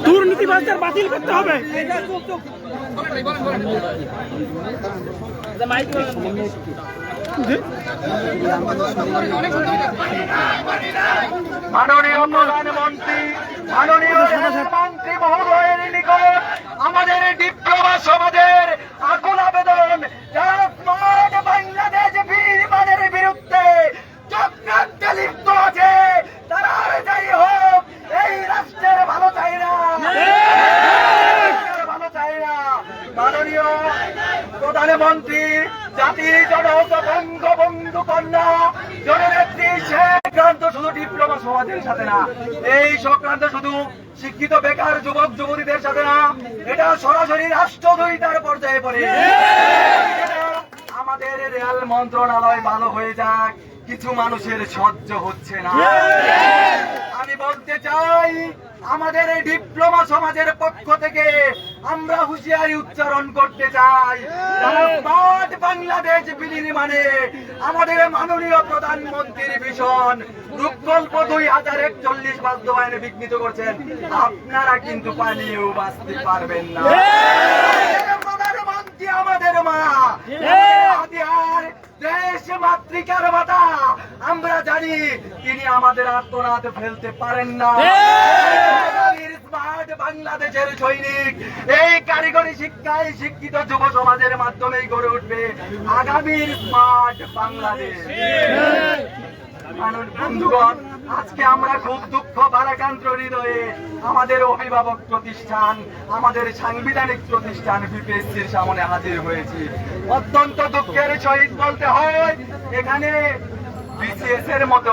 দুর্নীতিবাজদের বাতিল করতে হবে। মাননীয় প্রধানমন্ত্রী, মাননীয় মন্ত্রী মহোদয়ের নিকট আমাদের ডিপ্লোমা সমাজের আকুল আবেদন, যারা স্মার্ট বাংলাদেশ বিনির্মাণের বিরুদ্ধে চক্রান্তে লিপ্ত আছে, তারা আর যাই হোক এই রাষ্ট্রের ভালো চাই না, ভালো চাই না। মাননীয় প্রধানমন্ত্রী, জাতির জনক বঙ্গবন্ধু কন্যা জননেত্রী সংক্রান্ত শুধু ডিপ্লোমা সমাজের সাথে না, এই সংক্রান্ত শুধু শিক্ষিত বেকার যুবক যুবতীদের সাথে না, এটা সরাসরি রাষ্ট্রদ্রোহিতার পর্যায়ে পড়ে। আমাদের রেল মন্ত্রণালয় ভালো হয়ে যাক, কিছু মানুষের সহ্য হচ্ছে না। আমি বলতে চাই, আমাদের এই ডিপ্লোমা সমাজের পক্ষ থেকে আমরা হুঁশিয়ারি উচ্চারণ করতে চাই, স্মার্ট বাংলাদেশ বিনির্মাণে আমাদের মাননীয় প্রধানমন্ত্রীর ভীষণ প্রকল্প 2041 বাস্তবায়নে বিঘ্নিত করছেন, আপনারা কিন্তু পালিয়েও বাঁচতে পারবেন না। প্রধানমন্ত্রী আমাদের মা, হাতিয়ার দেশ মাতৃকার মাতা, আমরা জানি তিনি আমাদের আত্মনাদ ফেলতে পারেন না। স্মার্ট বাংলাদেশের সৈনিক, এই কারিগরি শিক্ষায় শিক্ষিত যুব সমাজের মাধ্যমেই গড়ে উঠবে আগামীর স্মার্ট বাংলাদেশ। বন্ধুগণ, আজকে আমরা খুব দুঃখ ভারাক্রান্ত হৃদয়ে আমাদের অভিভাবক প্রতিষ্ঠান, আমাদের সাংবিধানিক প্রতিষ্ঠান বিপিএসসির সামনে হাজির হয়েছি। অত্যন্ত দুঃখের সহিত বলতে হয়, এখানে বিসিএস এর মতো